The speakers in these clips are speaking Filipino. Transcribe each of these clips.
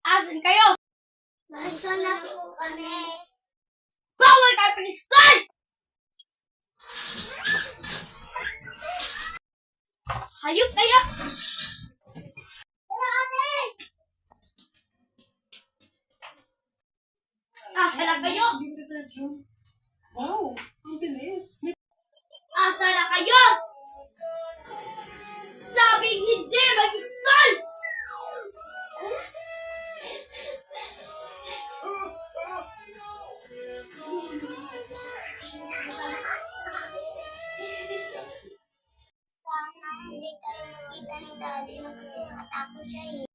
Asan kayo? Nasa na po kami. Bawal kayo pag-school! Hayop kayo! Tara, ate! Asan na kayo? Wow, ang bilis. Asan na kayo? Sabing hindi mag-school! Sana hindi tayo makita ni Daddy na kasi nakatakot siya eh.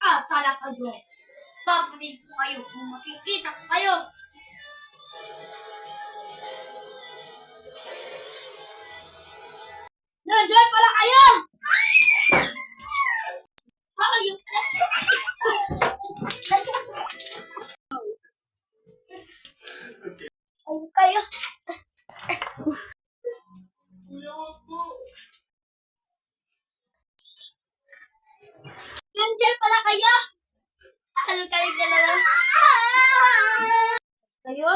Asan na kayo? Papanin ko kayo kung makikita ko kayo. Nandiyan pala kayo! Hayop Ayun kayo. Kuya, wag po. Nandiyan pala kayo. Ano kayong dalawa? Kayo?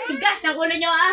Tigas ng ulo nyo ah.